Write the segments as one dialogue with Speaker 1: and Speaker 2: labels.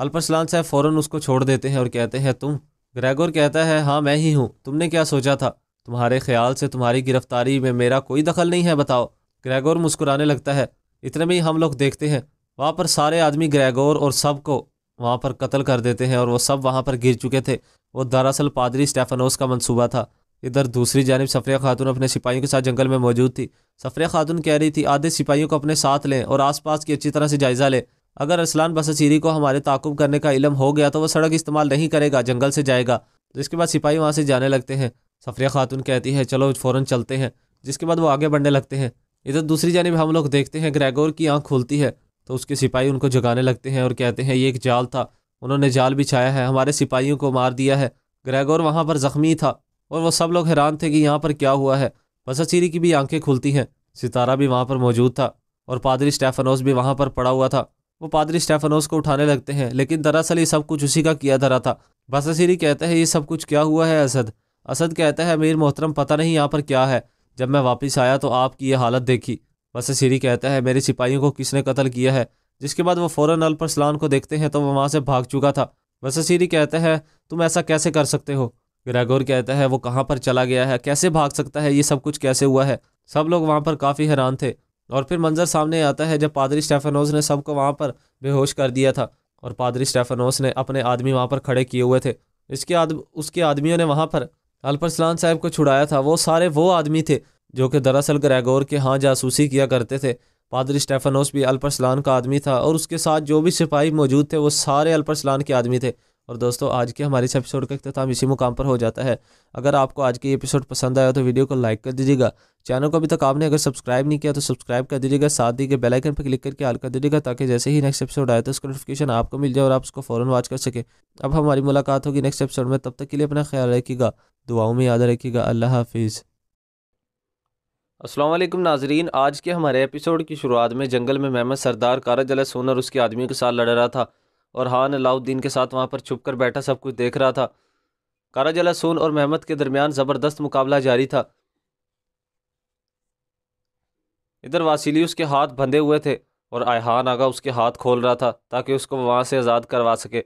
Speaker 1: الپرسلان صاحب فوراً اس کو چھوڑ دیتے ہیں اور کہتے ہیں تم؟ گریگور کہتا ہے ہاں میں ہی ہوں، تم نے کیا سوچا تھا؟ تمہارے خیال سے تمہاری گرفتاری میں میرا کوئی دخل نہیں ہے، بتاؤ۔ گریگور مسکرانے لگتا ہے۔ اتنے میں ہی ہم لوگ دیکھتے ہیں وہاں پر سارے آدمی گریگور اور سب کو وہاں پر قتل کر دیتے ہیں، اور وہ سب وہاں پر گر چکے تھے۔ وہ دراصل پادری اسٹیفانوس کا منصوبہ تھا۔ ادھر دوسری جانب صفریہ خاتون اپنے سپاہیوں کے ساتھ جنگل میں موجود تھی۔ صفریہ خاتون کہہ رہی تھی آدھے سپاہیوں کو اپنے ساتھ لیں اور آس پاس کی اچھی طرح سے جائزہ لیں۔ اگر ارسلان بساسیری کو ہمارے تعاقب کرنے کا علم ہو گیا تو وہ سڑک استعمال نہیں کرے گا، جنگل سے جائے گا۔ جس کے بعد سپاہی وہاں سے جانے لگتے ہیں۔ صفریہ خاتون کہتی ہے چلو فوراً چلتے ہیں، جس کے بعد وہ آگے بڑھنے لگتے ہیں۔ ادھر دوسری جانب ہم لوگ دیکھتے ہیں گریگور کی آنکھ کھلتی ہے تو اس کے سپاہی ان کو جگانے لگتے ہیں اور کہتے ہیں یہ ایک جال تھا، انہوں نے جال بچھایا ہے، ہمارے سپاہیوں کو مار دیا ہے۔ گریگور وہاں پر زخمی تھا اور وہ سب لوگ حیران تھے کہ یہاں پر کیا ہوا ہے۔ بساسیری کی بھی آنکھیں کھلتی ہیں، ستارہ بھی وہاں پر موجود تھا اور پادری اسٹیفانوس بھی وہاں پر پڑا ہوا تھا۔ وہ پادری اسٹیفانوس کو اٹھانے لگتے ہیں، لیکن دراصل یہ سب کچھ اسی کا کیا دھرا تھا۔ بساسیری کہتا ہے یہ سب کچھ کیا ہوا ہے اسد؟ اسد کہتا ہے امیر محترم پتہ نہیں یہاں پر کیا ہے، جب میں واپس آیا تو آپ کی یہ حالت دیکھی۔ بساسیری کہتا ہے میرے سپاہیوں کو کس نے قتل کیا ہے؟ جس کے بعد وہ فوراً الپرسلان کو دیکھتے ہیں تو وہ وہاں سے بھاگ چکا تھا۔ بساسیری کہتا ہے تم ایسا کیسے کر سکتے ہو؟ گریگور کہتا ہے وہ کہاں پر چلا گیا ہے، کیسے بھاگ سکتا ہے، یہ سب کچھ کیسے ہوا ہے؟ سب لوگ وہاں پر کافی حیران تھے، اور پھر منظر سامنے آتا ہے جب پادری اسٹیفانوس نے سب کو وہاں پر بے ہوش کر دیا تھا اور پادری اسٹیفانوس نے اپنے آدمی وہاں پر کھڑے کیے ہوئے تھے۔ اس کے آدمیوں نے وہاں پر الپرسلان صاحب کو چھڑایا تھا۔ وہ سارے وہ آدمی تھے جو کہ دراصل گریگور کے ہاں جاسوسی کیا کرتے تھے۔ پادری اسٹیفانوس بھی الپرسلان کا آدمی تھا اور اس کے ساتھ جو بھی سپاہی موجود تھے وہ سارے الپرسلان کے آدمی تھے۔ اور دوستو آج کے ہمارے اس ایپیسوڈ کا اختتام اسی مقام پر ہو جاتا ہے۔ اگر آپ کو آج کی ایپیسوڈ پسند آیا تو ویڈیو کو لائک کر دیجیے گا، چینل کو ابھی تک آپ نے اگر سبسکرائب نہیں کیا تو سبسکرائب کر دیجیے گا، ساتھ ہی کے بیل آئیکن پر کلک کر کے آل کر دیجیے گا تاکہ جیسے ہی نیکسٹ ایپیسوڈ آئے تو اس کا نوٹیفیکیشن آپ کو مل جائے اور آپ اس کو فوراً واچ کر سکیں۔ اب ہماری ملاقات ہوگی نیکسٹ ایپیسوڈ میں، تب تک کے لیے اپنا خیال رکھیے گا، دعاؤں میں یاد رکھیے گا۔ اللہ حافظ۔ السلام علیکم ناظرین، آج کے ہمارے ایپیسوڈ کی شروعات میں جنگل میں محمد سردار کارج علیہ سون اور اس کے آدمیوں کے ساتھ لڑ رہا تھا، اور ہان علاؤ الدین کے ساتھ وہاں پر چھپ کر بیٹھا سب کچھ دیکھ رہا تھا۔ کارج علیہ سون اور محمد کے درمیان زبردست مقابلہ جاری تھا۔ ادھر واسیلیوس کے ہاتھ بندھے ہوئے تھے اور آیحان آگا اس کے ہاتھ کھول رہا تھا تاکہ اس کو وہاں سے آزاد کروا سکے۔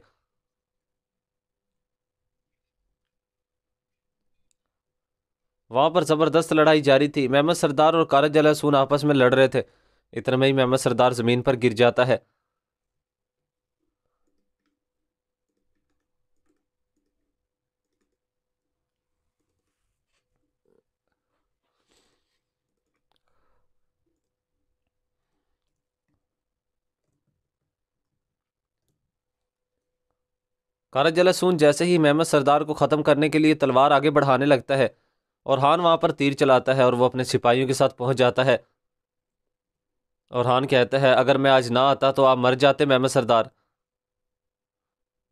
Speaker 1: وہاں پر زبردست لڑائی جاری تھی۔ محمد سردار اور کارج علیہ سون آپس میں لڑ رہے تھے۔ اتنے میں ہی محمد سردار زمین پر گر جاتا ہے۔ کارج علیہ سون جیسے ہی محمد سردار کو ختم کرنے کے لیے تلوار آگے بڑھانے لگتا ہے اور ہان وہاں پر تیر چلاتا ہے اور وہ اپنے سپاہیوں کے ساتھ پہنچ جاتا ہے، اور ہان کہتا ہے اگر میں آج نہ آتا تو آپ مر جاتے محمد سردار۔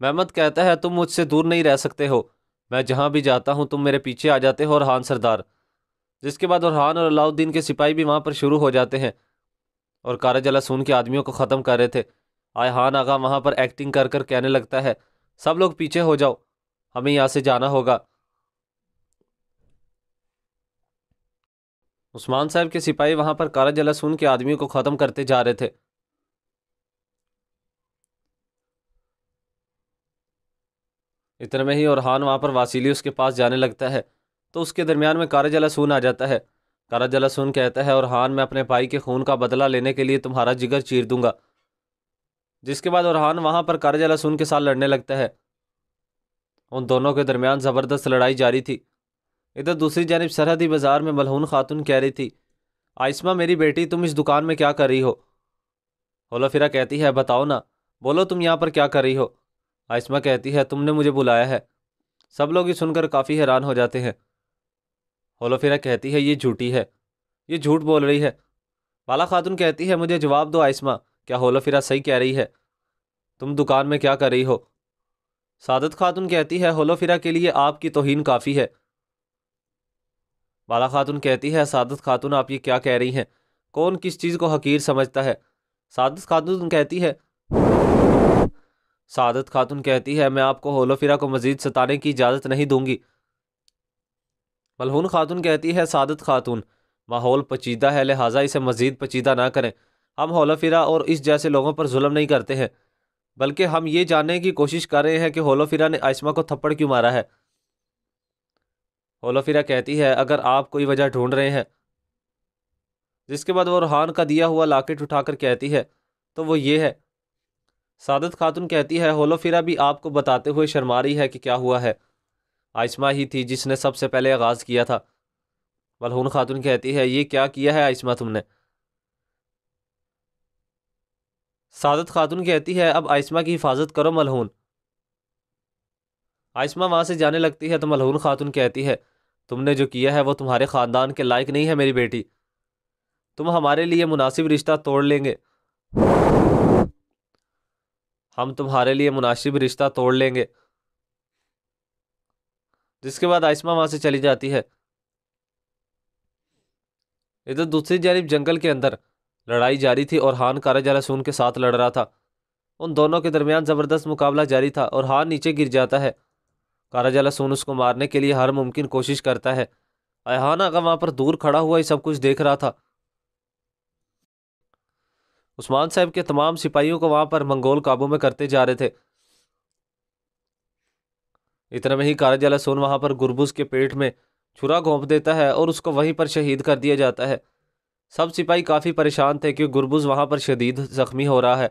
Speaker 1: محمد کہتا ہے تم مجھ سے دور نہیں رہ سکتے ہو، میں جہاں بھی جاتا ہوں تم میرے پیچھے آ جاتے ہو اور ہان سردار۔ جس کے بعد اورحان اور علاؤ الدین کے سپاہی بھی وہاں پر شروع ہو جاتے ہیں اور کارج علیہ سون کے آدمیوں کو ختم کر رہے تھے۔ آیحان آغا وہاں پر ایکٹنگ کر کر کہنے لگتا ہے سب لوگ پیچھے ہو جاؤ، ہمیں یہاں سے جانا ہوگا۔ عثمان صاحب کے سپاہی وہاں پر کارج علیہ سون کے آدمیوں کو ختم کرتے جا رہے تھے۔ اتنے میں ہی اورحان وہاں پر واسیلیوس کے پاس جانے لگتا ہے تو اس کے درمیان میں کارج علیہ سون آ جاتا ہے۔ کارج علیہ سون کہتا ہے اورحان میں اپنے بھائی کے خون کا بدلہ لینے کے لیے تمہارا جگر چیر دوں گا۔ جس کے بعد اورحان وہاں پر کارج علیہ سون کے ساتھ لڑنے لگتا ہے۔ ان دونوں کے درمیان زبردست لڑائی جاری تھی۔ ادھر دوسری جانب سرحدی بازار میں ملعون خاتون کہہ رہی تھی آئسمہ میری بیٹی تم اس دکان میں کیا کر رہی ہو؟ ہولوفیرا کہتی ہے بتاؤ نا، بولو تم یہاں پر کیا کر رہی ہو؟ آئسمہ کہتی ہے تم نے مجھے بلایا ہے۔ سب لوگ یہ سن کر کافی حیران ہو جاتے ہیں۔ ہولوفیرا کہتی ہے یہ جھوٹی ہے، یہ جھوٹ بول رہی ہے۔ بالا خاتون کہتی ہے مجھے جواب دو آئسمہ، کیا ہولوفیرا صحیح کہہ رہی ہے؟ تم دکان میں کیا کر رہی ہو؟ سعادت خاتون کہتی ہے ہولوفیرا کے لیے آپ کی توہین کافی ہے۔ بالا خاتون کہتی ہے سعادت خاتون آپ یہ کیا کہہ رہی ہیں؟ کون کس چیز کو حقیر سمجھتا ہے؟ سعادت خاتون کہتی ہے میں آپ کو ہولوفیرا کو مزید ستانے کی اجازت نہیں دوں گی۔ ملعون خاتون کہتی ہے سعادت خاتون ماحول پیچیدہ ہے لہٰذا اسے مزید پیچیدہ نہ کریں، ہم ہولوفیرا اور اس جیسے لوگوں پر ظلم نہیں کرتے ہیں۔ بلکہ ہم یہ جاننے کی کوشش کر رہے ہیں کہ ہولوفیرا نے آئسما کو تھپڑ کیوں مارا ہے۔ ہولوفیرا کہتی ہے اگر آپ کوئی وجہ ڈھونڈ رہے ہیں، جس کے بعد وہ روحان کا دیا ہوا لاکٹ اٹھا کر کہتی ہے تو وہ یہ ہے۔ سعادت خاتون کہتی ہے ہولوفیرا بھی آپ کو بتاتے ہوئے شرما رہی ہے کہ کیا ہوا ہے، آئسما ہی تھی جس نے سب سے پہلے آغاز کیا تھا۔ ملہون خاتون کہتی ہے یہ کیا کیا ہے آئسما تم نے؟ سعادت خاتون کہتی ہے اب آئسما کی حفاظت کرو ملہون۔ آئسما وہاں سے جانے لگتی ہے تو ملہون خاتون کہتی ہے تم نے جو کیا ہے وہ تمہارے خاندان کے لائق نہیں ہے میری بیٹی، تم ہمارے لیے مناسب رشتہ توڑ لیں گے، ہم تمہارے لیے مناسب رشتہ توڑ لیں گے۔ جس کے بعد آئسما وہاں سے چلی جاتی ہے۔ ادھر دوسری جانب جنگل کے اندر لڑائی جاری تھی اور ہان کارا جلاسون کے ساتھ لڑ رہا تھا۔ ان دونوں کے درمیان زبردست مقابلہ جاری تھا اور ہان نیچے گر جاتا ہے۔ کارا جلاسون اس کو مارنے کے لیے ہر ممکن کوشش کرتا ہے۔ ایہان آغا وہاں پر دور کھڑا ہوا ہی سب کچھ دیکھ رہا تھا۔ عثمان صاحب کے تمام سپاہیوں کو وہاں پر منگول قابو میں کرتے جا رہے تھے۔ اتنے میں ہی کارا جلاسون وہاں پر گربز کے پیٹ میں چھرا گھونپ دیتا ہے اور اس کو وہیں پر شہید کر دیا جاتا ہے۔ سب سپاہی کافی پریشان تھے کہ گربز وہاں پر شدید زخمی ہو رہا ہے۔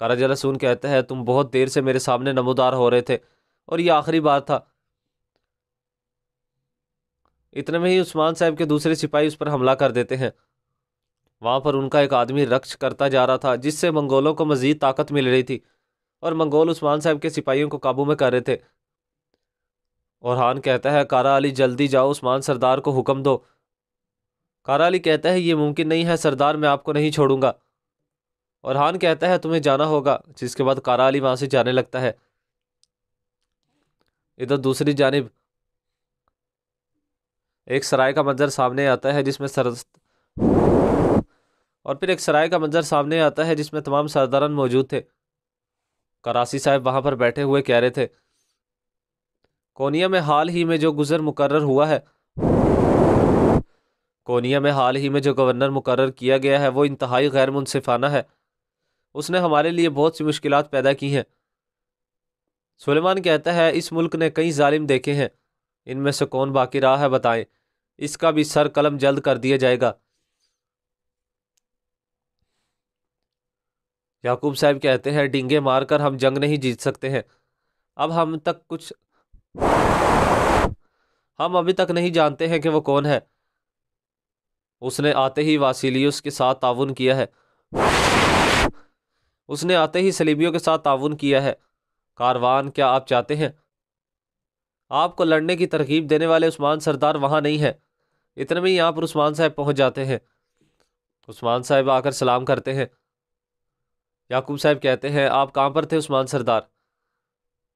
Speaker 1: کارا جلاسون کہتا ہے تم بہت دیر سے میرے سامنے نمودار ہو رہے تھے اور یہ آخری بار تھا۔ اتنے میں ہی عثمان صاحب کے دوسرے سپاہی اس پر حملہ کر دیتے ہیں۔ وہاں پر ان کا ایک آدمی رقص کرتا جا رہا تھا جس سے منگولوں کو مزید طاقت مل رہی تھی اور منگول عثمان صاحب کے سپاہیوں کو قابو میں کر رہے تھے۔ اورحان کہتا ہے کارا علی جلدی جاؤ عثمان سردار کو حکم دو۔ کارا علی کہتا ہے یہ ممکن نہیں ہے سردار، میں آپ کو نہیں چھوڑوں گا۔ اورحان کہتا ہے تمہیں جانا ہوگا، جس کے بعد کارا علی وہاں سے جانے لگتا ہے۔ ادھر دوسری جانب ایک سرائے کا منظر سامنے آتا ہے جس میں جس میں تمام سرداران موجود تھے۔ کراسی صاحب وہاں پر بیٹھے ہوئے کہہ رہے تھے کونیا میں حال ہی میں جو گورنر مقرر کیا گیا ہے وہ انتہائی غیر منصفانہ ہے، اس نے ہمارے لیے بہت سی مشکلات پیدا کی ہیں۔ سلیمان کہتا ہے اس ملک نے کئی ظالم دیکھے ہیں، ان میں سے کون باقی رہا ہے بتائیں، اس کا بھی سر قلم جلد کر دیا جائے گا۔ یعقوب صاحب کہتے ہیں ڈینگے مار کر ہم جنگ نہیں جیت سکتے ہیں، ہم ابھی تک نہیں جانتے ہیں کہ وہ کون ہے۔ اس نے آتے ہی واسیلیوس کے ساتھ تعاون کیا ہے۔ کاروان کیا آپ چاہتے ہیں؟ آپ کو لڑنے کی ترغیب دینے والے عثمان سردار وہاں نہیں ہیں۔ اتنے میں یہاں پر عثمان صاحب پہنچ جاتے ہیں۔ عثمان صاحب آ کر سلام کرتے ہیں۔ یعقوب صاحب کہتے ہیں آپ کہاں پر تھے عثمان سردار؟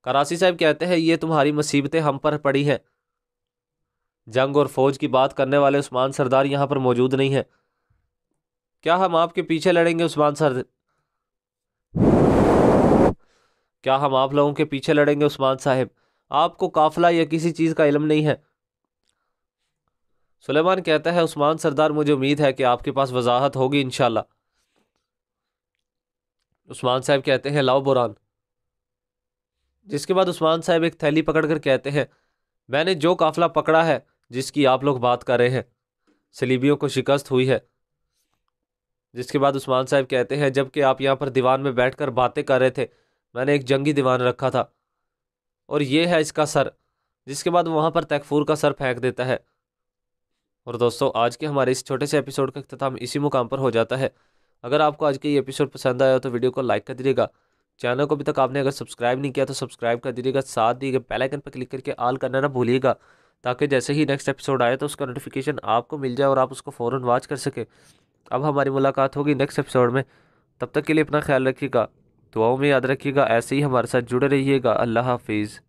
Speaker 1: کراسی صاحب کہتے ہیں یہ تمہاری مصیبتیں ہم پر پڑی ہیں، جنگ اور فوج کی بات کرنے والے عثمان سردار یہاں پر موجود نہیں ہیں، کیا ہم آپ کے پیچھے لڑیں گے عثمان سردار؟ کیا ہم آپ لوگوں کے پیچھے لڑیں گے عثمان صاحب؟ آپ کو قافلہ یا کسی چیز کا علم نہیں ہے؟ سلیمان کہتا ہے عثمان سردار مجھے امید ہے کہ آپ کے پاس وضاحت ہوگی انشاءاللہ۔ عثمان صاحب کہتے ہیں لاؤ بوران۔ جس کے بعد عثمان صاحب ایک تھیلی پکڑ کر کہتے ہیں میں نے جو قافلہ پکڑا ہے جس کی آپ لوگ بات کر رہے ہیں، صلیبیوں کو شکست ہوئی ہے۔ جس کے بعد عثمان صاحب کہتے ہیں جب کہ آپ یہاں پر دیوان میں بیٹھ کر باتیں کر رہے تھے میں نے ایک جنگی دیوان رکھا تھا اور یہ ہے اس کا سر۔ جس کے بعد وہاں پر تیکفور کا سر پھینک دیتا ہے۔ اور دوستو آج کے ہمارے اس چھوٹے سے ایپیسوڈ کا اختتام اسی مقام پر ہو جاتا ہے۔ اگر آپ کو آج کے یہ ایپیسوڈ پسند آیا تو ویڈیو کو لائک کر دیجیے گا، چینل کو ابھی تک آپ نے اگر سبسکرائب نہیں کیا تو سبسکرائب کر دیجیے گا، ساتھ دیے گئے بیل آئکن پر کلک کر کے آل کرنا نہ بھولیے گا تاکہ جیسے ہی نیکسٹ ایپیسوڈ آئے تو اس کا نوٹیفیکیشن آپ کو مل جائے اور آپ اس کو فوراً واچ کر سکیں۔ اب ہماری ملاقات ہوگی نیکسٹ ایپیسوڈ میں، تب تک کے لیے اپنا خیال رکھیے گا، دعاؤں میں یاد رکھیے گا، ایسے ہی ہمارے ساتھ جڑے رہیے گا۔ اللہ حافظ۔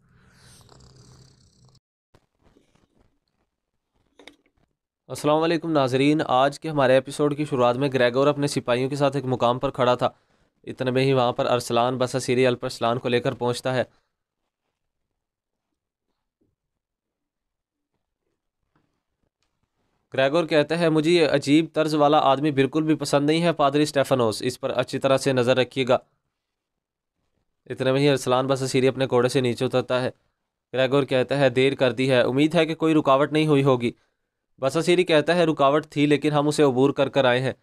Speaker 1: السلام علیکم ناظرین، آج کے ہمارے ایپیسوڈ کی شروعات میں گریگور اپنے سپاہیوں کے ساتھ ایک مقام پر کھڑا تھا۔ اتنے میں ہی وہاں پر ارسلان بساسیری الپرسلان کو لے کر پہنچتا ہے۔ گریگور کہتا ہے مجھے یہ عجیب طرز والا آدمی بالکل بھی پسند نہیں ہے پادری اسٹیفانوس، اس پر اچھی طرح سے نظر رکھیے گا۔ اتنے میں ہی ارسلان بساسیری اپنے گھوڑے سے نیچے اترتا ہے۔ گریگور کہتا ہے دیر کر دی ہے، امید ہے کہ کوئی رکاوٹ نہیں ہوئی ہوگی۔ بساسیری کہتا ہے رکاوٹ تھی لیکن ہم اسے عبور کر کر آئے ہیں۔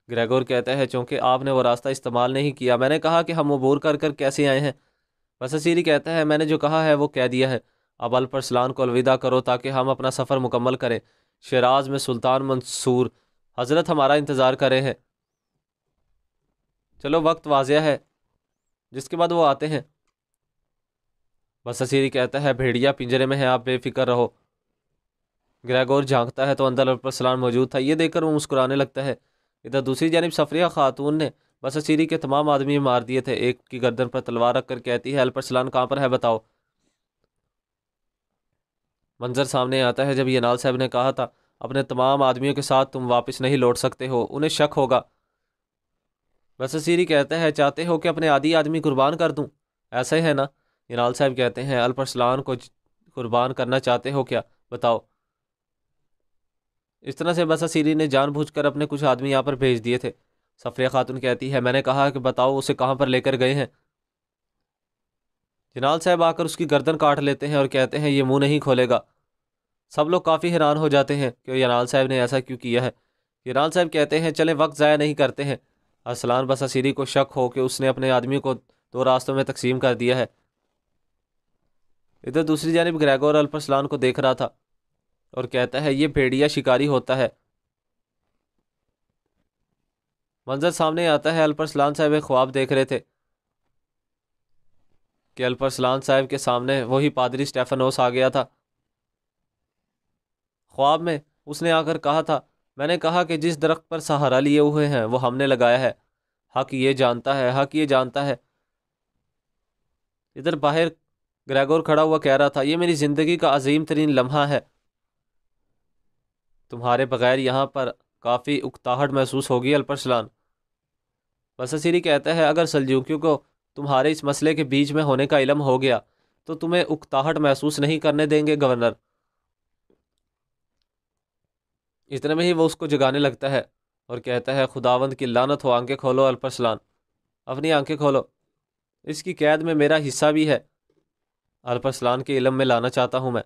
Speaker 1: گریگور کہتا ہے چونکہ آپ نے وہ راستہ استعمال نہیں کیا، میں نے کہا کہ ہم عبور کر کر کیسے آئے ہیں۔ بساسیری کہتا ہے میں نے جو کہا ہے وہ کہہ دیا ہے، اب الپرسلان کو الوداع کرو تاکہ ہم اپنا سفر مکمل کریں۔ شیراز میں سلطان منصور حضرت ہمارا انتظار کر رہے ہیں، چلو وقت واضح ہے۔ جس کے بعد وہ آتے ہیں۔ بساسیری کہتا ہے بھیڑیا پنجرے میں ہے، آپ بے فکر رہو۔ گریگور جھانکتا ہے تو اندر الپرسلان موجود تھا، یہ دیکھ کر وہ مسکرانے لگتا ہے۔ ادھر دوسری جانب صفریہ خاتون نے بساسیری کے تمام آدمی مار دیے تھے۔ ایک کی گردن پر تلوار رکھ کر کہتی ہے الپرسلان کہاں پر ہے بتاؤ۔ منظر سامنے آتا ہے جب ینال صاحب نے کہا تھا اپنے تمام آدمیوں کے ساتھ تم واپس نہیں لوٹ سکتے ہو، انہیں شک ہوگا۔ بساسیری کہتا ہے چاہتے ہو کہ اپنے آدھی آدمی قربان کر دوں؟ ایسا ہی ہے نا؟ ینال صاحب کہتے ہیں الپرسلان کو قربان کرنا چاہتے ہو کیا؟ بتاؤ۔ اس طرح سے بساسیری نے جان بوجھ کر اپنے کچھ آدمی یہاں پر بھیج دیے تھے۔ صفریہ خاتون کہتی ہے میں نے کہا کہ بتاؤ اسے کہاں پر لے کر گئے ہیں۔ ینال صاحب آ کر اس کی گردن کاٹ لیتے ہیں اور کہتے ہیں یہ منہ نہیں کھولے گا۔ سب لوگ کافی حیران ہو جاتے ہیں کہ ینال صاحب نے ایسا کیوں کیا ہے۔ ینال صاحب کہتے ہیں چلیں وقت ضائع نہیں کرتے ہیں۔ ارسلان بساسیری کو شک ہو کہ اس نے اپنے آدمیوں کو دو راستوں میں تقسیم کر دیا ہے۔ ادھر دوسری جانب گریگور الپرسلان کو دیکھ رہا تھا اور کہتا ہے یہ بھیڑیا شکاری ہوتا ہے۔ منظر سامنے آتا ہے، الپرسلان صاحب ایک خواب دیکھ رہے تھے کہ الپرسلان صاحب کے سامنے وہی پادری اسٹیفنوس آ گیا تھا۔ خواب میں اس نے آ کر کہا تھا میں نے کہا کہ جس درخت پر سہارا لیے ہوئے ہیں وہ ہم نے لگایا ہے، حق یہ جانتا ہے، حق یہ جانتا ہے۔ ادھر باہر گریگور کھڑا ہوا کہہ رہا تھا یہ میری زندگی کا عظیم ترین لمحہ ہے، تمہارے بغیر یہاں پر کافی اکتاہٹ محسوس ہوگی الپرسلان۔ بساسیری کہتا ہے اگر سلجوکیوں کو تمہارے اس مسئلے کے بیچ میں ہونے کا علم ہو گیا تو تمہیں اکتاہٹ محسوس نہیں کرنے دیں گے گورنر۔ اتنے میں ہی وہ اس کو جگانے لگتا ہے اور کہتا ہے خداوند کی لعنت ہو، آنکھیں کھولو الپرسلان، اپنی آنکھیں کھولو، اس کی قید میں میرا حصہ بھی ہے، الپرسلان کے علم میں لانا چاہتا ہوں میں۔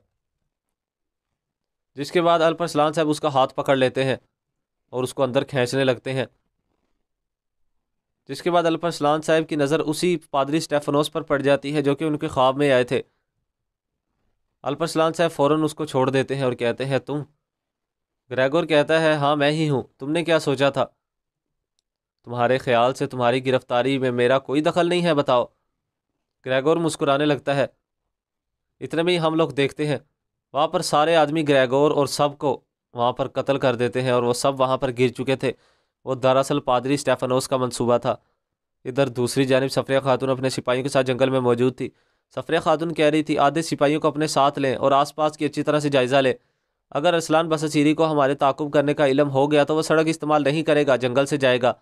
Speaker 1: جس کے بعد الپرسلان صاحب اس کا ہاتھ پکڑ لیتے ہیں اور اس کو اندر کھینچنے لگتے ہیں۔ جس کے بعد الپرسلان صاحب کی نظر اسی پادری اسٹیفنوس پر پڑ جاتی ہے جو کہ ان کے خواب میں آئے تھے۔ الپرسلان صاحب فوراً اس کو چھوڑ دیتے ہیں اور کہتے ہیں تم؟ گریگور کہتا ہے ہاں میں ہی ہوں، تم نے کیا سوچا تھا؟ تمہارے خیال سے تمہاری گرفتاری میں میرا کوئی دخل نہیں ہے بتاؤ۔ گریگور مسکرانے لگتا ہے۔ اتنے میں ہی ہم لوگ دیکھتے ہیں وہاں پر سارے آدمی گریگور اور سب کو وہاں پر قتل کر دیتے ہیں اور وہ سب وہاں پر گر چکے تھے۔ وہ دراصل پادری اسٹیفنوس کا منصوبہ تھا۔ ادھر دوسری جانب صفریہ خاتون اپنے سپاہیوں کے ساتھ جنگل میں موجود تھی۔ صفریہ خاتون کہہ رہی تھی آدھے سپاہیوں کو اپنے ساتھ لیں اور آس پاس کی اچھی طرح سے جائزہ لیں، اگر ارسلان بساسیری کو ہمارے تعاقب کرنے کا علم ہو گیا تو وہ سڑک استعمال نہیں کرے گا، جنگل سے جائے گا۔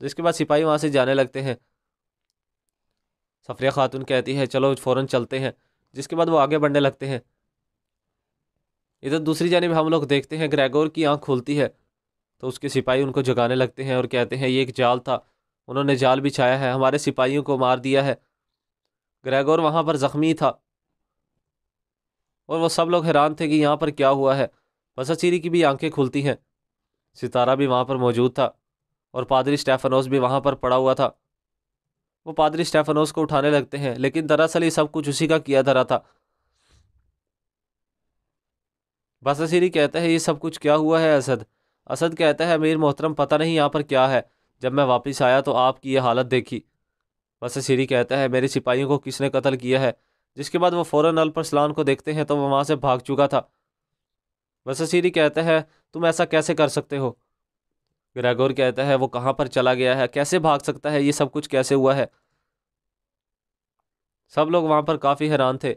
Speaker 1: جس کے بعد سپاہی وہاں سے جانے لگتے ہیں۔ صفریہ خاتون کہتی ہے چلو فوراً چلتے ہیں، جس کے بعد وہ آگے بڑھنے لگتے ہیں۔ ادھر دوسری جانب ہم لوگ دیکھتے ہیں گریگور کی آنکھ کھلتی ہے تو اس کے سپاہی ان کو جگانے لگتے ہیں اور کہتے ہیں یہ ایک جال تھا، انہوں نے جال بچھایا ہے، ہمارے سپاہیوں کو مار دیا ہے۔ گریگور وہاں پر زخمی تھا اور وہ سب لوگ حیران تھے کہ یہاں پر کیا ہوا ہے۔ بساسیری کی بھی آنکھیں کھلتی ہیں، ستارہ بھی وہاں پر موجود تھا اور پادری اسٹیفنوس بھی وہاں پر پڑا ہوا تھا۔ وہ پادری اسٹیفنوس کو اٹھانے لگتے ہیں لیکن دراصل یہ سب کچھ اسی کا کیا دھرا تھا۔ بساسیری کہتا ہے یہ سب کچھ کیا ہوا ہے اسد؟ اسد کہتا ہے امیر محترم پتہ نہیں یہاں پر کیا ہے، جب میں واپس آیا تو آپ کی یہ حالت دیکھی۔ بساسیری کہتا ہے میرے سپاہیوں کو کس نے قتل کیا ہے؟ جس کے بعد وہ فوراً الپرسلان کو دیکھتے ہیں تو وہ وہاں سے بھاگ چکا تھا۔ بساسیری کہتا ہے تم ایسا کیسے کر سکتے ہو؟ گریگور کہتا ہے وہ کہاں پر چلا گیا ہے، کیسے بھاگ سکتا ہے، یہ سب کچھ کیسے ہوا ہے؟ سب لوگ وہاں پر کافی حیران تھے۔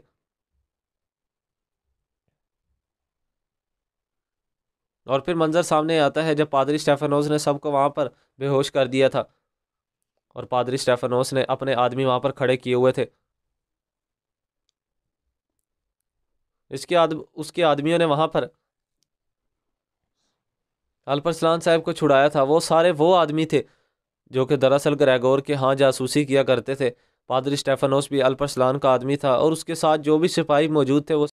Speaker 1: اور پھر منظر سامنے آتا ہے جب پادری اسٹیفنوس نے سب کو وہاں پر بے ہوش کر دیا تھا اور پادری اسٹیفنوس نے اپنے آدمی وہاں پر کھڑے کیے ہوئے تھے۔ اس کے آدمیوں نے وہاں پر الپرسلان صاحب کو چھڑایا تھا۔ وہ سارے وہ آدمی تھے جو کہ دراصل گریگور کے ہاں جاسوسی کیا کرتے تھے۔ پادری اسٹیفانوس بھی الپرسلان کا آدمی تھا اور اس کے ساتھ جو بھی سپاہی موجود تھے وہ